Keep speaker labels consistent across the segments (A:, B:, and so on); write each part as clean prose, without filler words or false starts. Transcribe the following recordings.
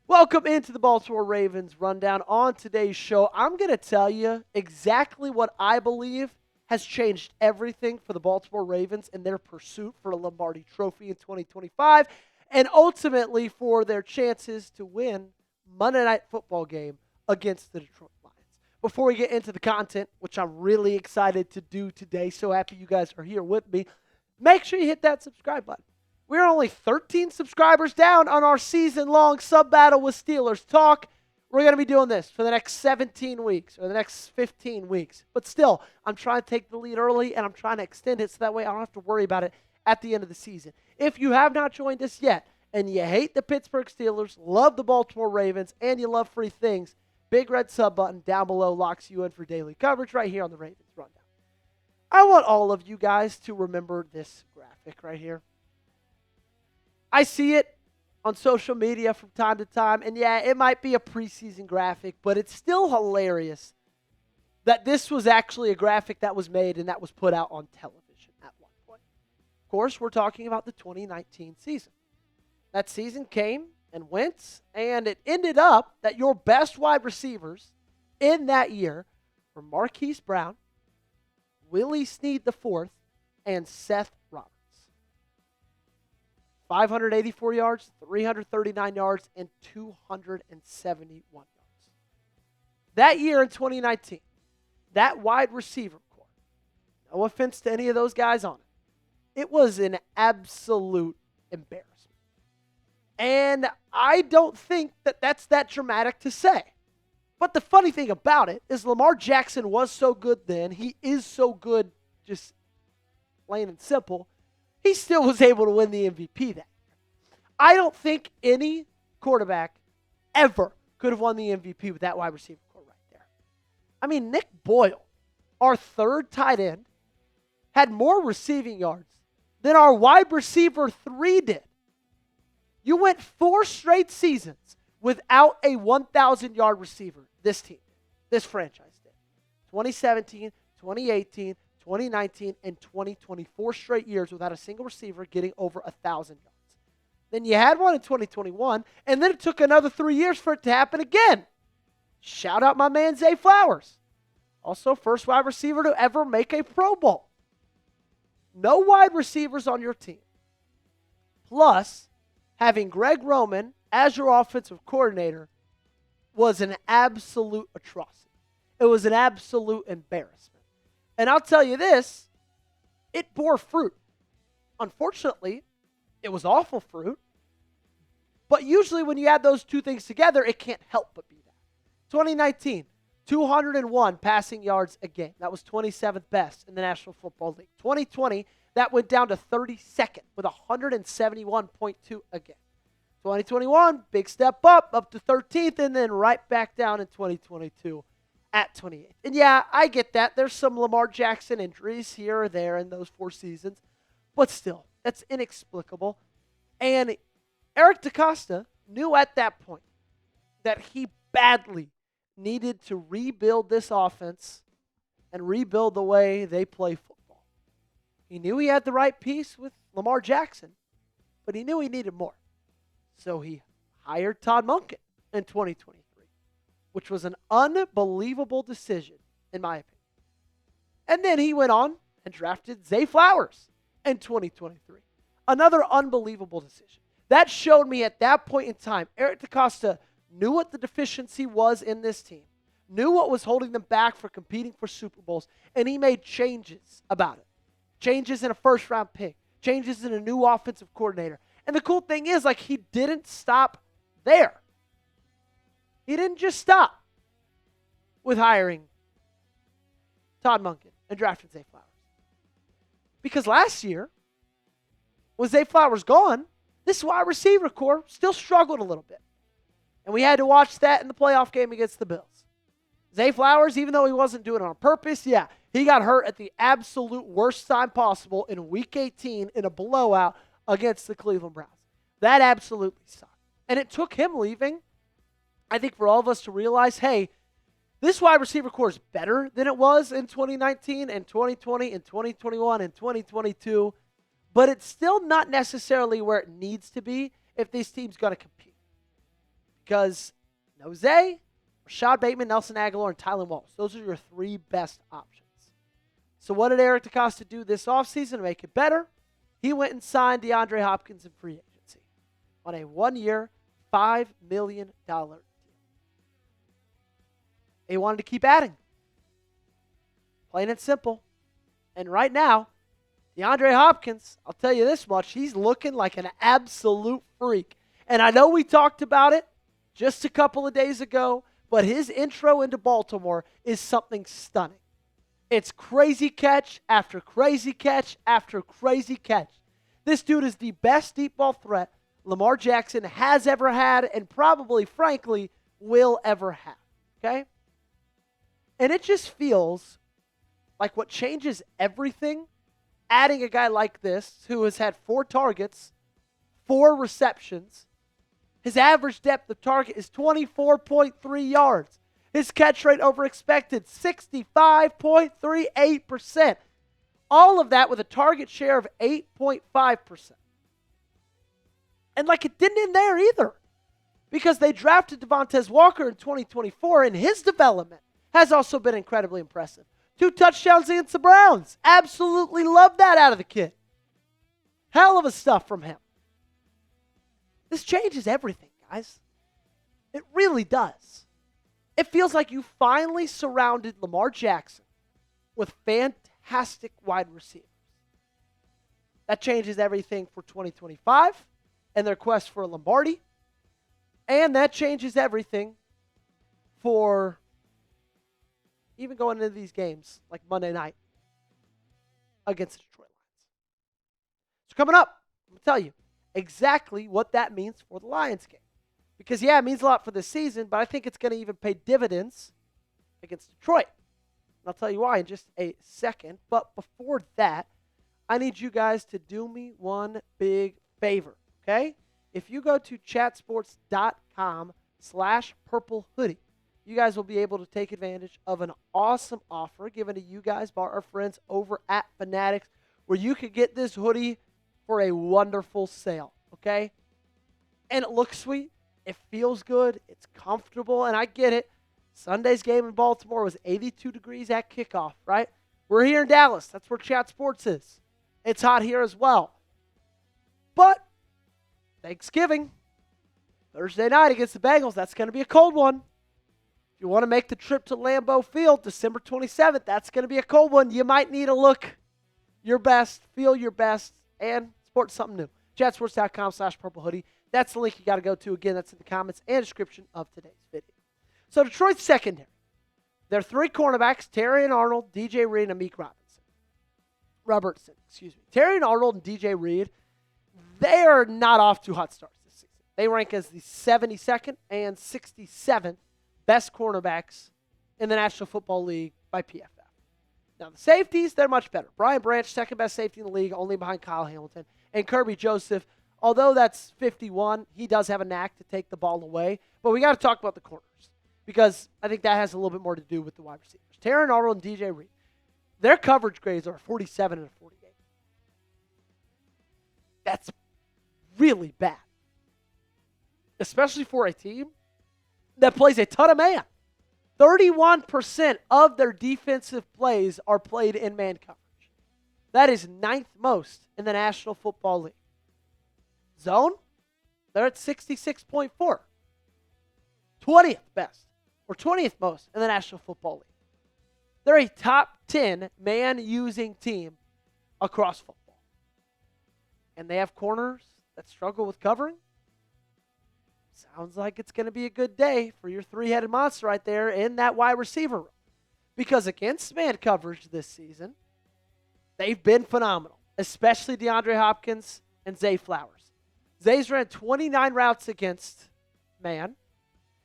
A: Welcome into the Baltimore Ravens rundown. On today's show, I'm going to tell you exactly what I believe has changed everything for the Baltimore Ravens in their pursuit for a Lombardi Trophy in 2025 and ultimately for their chances to win Monday Night Football game against the Detroit Lions. Before we get into the content, which I'm really excited to do today, so happy you guys are here with me, make sure you hit that subscribe button. We're only 13 subscribers down on our season-long sub-battle with Steelers Talk. We're going to be doing this for the next 17 weeks or the next 15 weeks. But still, I'm trying to take the lead early, and I'm trying to extend it so that way I don't have to worry about it at the end of the season. If you have not joined us yet, and you hate the Pittsburgh Steelers, love the Baltimore Ravens, and you love free things, big red sub button down below locks you in for daily coverage right here on the Ravens Rundown. I want all of you guys to remember this graphic right here. I see it on social media from time to time, and yeah, it might be a preseason graphic, but it's still hilarious that this was actually a graphic that was made and that was put out on television at one point. Of course, we're talking about the 2019 season. That season came and went, and it ended up that your best wide receivers in that year were Marquise Brown, Willie Snead IV, and Seth Roberts. 584 yards, 339 yards, and 271 yards. That year in 2019, that wide receiver core, no offense to any of those guys on it, it was an absolute embarrassment. And I don't think that that's that dramatic to say. But the funny thing about it is Lamar Jackson was so good then. He is so good, just plain and simple. He still was able to win the MVP that year. I don't think any quarterback ever could have won the MVP with that wide receiver core right there. I mean, Nick Boyle, our third tight end, had more receiving yards than our wide receiver 3 did. You went 4 straight seasons without a 1,000-yard receiver, this team, this franchise did. 2017, 2018, 2019, and 2020, 4 straight years without a single receiver getting over 1,000 yards. Then you had one in 2021, and then it took another 3 years for it to happen again. Shout out my man Zay Flowers. Also, first wide receiver to ever make a Pro Bowl. No wide receivers on your team. Plus, having Greg Roman as your offensive coordinator was an absolute atrocity. It was an absolute embarrassment. And I'll tell you this, it bore fruit. Unfortunately, it was awful fruit. But usually when you add those two things together, it can't help but be that. 2019, 201 passing yards a game. That was 27th best in the National Football League. 2020, that went down to 32nd with 171.2 a game. 2021, big step up to 13th, and then right back down in 2022 at 28th. And yeah, I get that. There's some Lamar Jackson injuries here or there in those 4 seasons. But still, that's inexplicable. And Eric DeCosta knew at that point that he badly needed to rebuild this offense and rebuild the way they play football. He knew he had the right piece with Lamar Jackson, but he knew he needed more. So he hired Todd Monken in 2023, which was an unbelievable decision, in my opinion. And then he went on and drafted Zay Flowers in 2023. Another unbelievable decision. That showed me at that point in time, Eric DeCosta knew what the deficiency was in this team, knew what was holding them back for competing for Super Bowls, and he made changes about it. Changes in a first-round pick, changes in a new offensive coordinator. And the cool thing is, he didn't stop there. He didn't just stop with hiring Todd Monken and drafting Zay Flowers. Because last year, with Zay Flowers gone, this wide receiver core still struggled a little bit. And we had to watch that in the playoff game against the Bills. Zay Flowers, even though he wasn't doing it on purpose, he got hurt at the absolute worst time possible in Week 18 in a blowout against the Cleveland Browns. That absolutely sucked. And it took him leaving, I think, for all of us to realize, hey, This wide receiver core is better than it was in 2019 and 2020 and 2021 and 2022, but it's still not necessarily where it needs to be if this team's going to compete. Because no Zay, Rashod Bateman, Nelson Aguilar, and Tylan Wallace. Those are your three best options. So what did Eric DeCosta do this offseason to make it better? He went and signed DeAndre Hopkins in free agency on a 1-year, $5 million deal. He wanted to keep adding. Plain and simple. And right now, DeAndre Hopkins, I'll tell you this much, he's looking like an absolute freak. And I know we talked about it just a couple of days ago, but his intro into Baltimore is something stunning. It's crazy catch after crazy catch after crazy catch. This dude is the best deep ball threat Lamar Jackson has ever had and probably, frankly, will ever have. Okay? And it just feels like what changes everything, adding a guy like this who has had 4 targets, 4 receptions. His average depth of target is 24.3 yards. His catch rate over expected, 65.38%. All of that with a target share of 8.5%. And like it didn't end there either, because they drafted Devontez Walker in 2024, and his development has also been incredibly impressive. 2 touchdowns against the Browns. Absolutely love that out of the kid. Hell of a stuff from him. This changes everything, guys. It really does. It feels like you finally surrounded Lamar Jackson with fantastic wide receivers. That changes everything for 2025 and their quest for a Lombardi. And that changes everything for even going into these games like Monday night against the Detroit Lions. So coming up, I'm going to tell you exactly what that means for the Lions game. Because, yeah, it means a lot for this season, but I think it's going to even pay dividends against Detroit. And I'll tell you why in just a second. But before that, I need you guys to do me one big favor, okay? If you go to chatsports.com/purplehoodie, you guys will be able to take advantage of an awesome offer given to you guys by our friends over at Fanatics, where you could get this hoodie for a wonderful sale, okay? And it looks sweet. It feels good. It's comfortable, and I get it. Sunday's game in Baltimore was 82 degrees at kickoff, right? We're here in Dallas. That's where Chat Sports is. It's hot here as well. But Thanksgiving, Thursday night against the Bengals, that's going to be a cold one. If you want to make the trip to Lambeau Field, December 27th, that's going to be a cold one. You might need to look your best, feel your best, and sport something new. Chatsports.com/purplehoodie. That's the link you got to go to. Again, that's in the comments and description of today's video. So Detroit's secondary. Their 3 cornerbacks, Terrion Arnold, DJ Reed, and Amik Robertson. Terrion Arnold and DJ Reed, they are not off to hot starts this season. They rank as the 72nd and 67th best cornerbacks in the National Football League by PFF. Now, the safeties, they're much better. Brian Branch, second best safety in the league, only behind Kyle Hamilton. And Kirby Joseph, although that's 51, he does have a knack to take the ball away. But we got to talk about the corners, because I think that has a little bit more to do with the wide receivers. Terrion Arnold and DJ Reed, their coverage grades are 47 and a 48. That's really bad, especially for a team that plays a ton of man. 31% of their defensive plays are played in man coverage. That is 9th most in the National Football League. Zone, they're at 66.4. 20th best, or 20th most in the National Football League. They're a top 10 man-using team across football. And they have corners that struggle with covering. Sounds like it's going to be a good day for your 3-headed monster right there in that wide receiver room. Because against man coverage this season, they've been phenomenal, especially DeAndre Hopkins and Zay Flowers. Zay's ran 29 routes against man.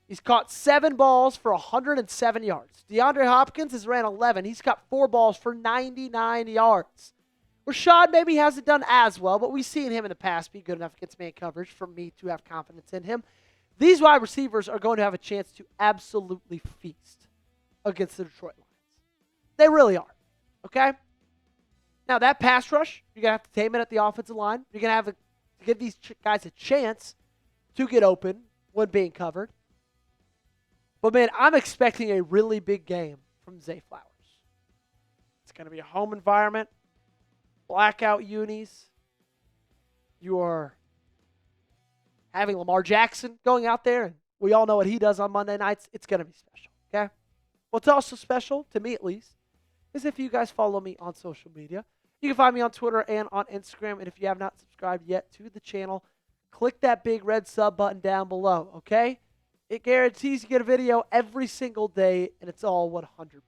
A: He's caught 7 balls for 107 yards. DeAndre Hopkins has ran 11. He's caught 4 balls for 99 yards. Rashod maybe hasn't done as well, but we've seen him in the past be good enough against man coverage for me to have confidence in him. These wide receivers are going to have a chance to absolutely feast against the Detroit Lions. They really are. Okay? Now, that pass rush, you're going to have to tame it at the offensive line. You're going to have to give these guys a chance to get open when being covered. But, man, I'm expecting a really big game from Zay Flowers. It's going to be a home environment, blackout unis. You are having Lamar Jackson going out there, and we all know what he does on Monday nights. It's going to be special, okay? What's also special, to me at least, is if you guys follow me on social media. You can find me on Twitter and on Instagram, and if you have not subscribed yet to the channel, click that big red sub button down below, okay? It guarantees you get a video every single day, and it's all 100%.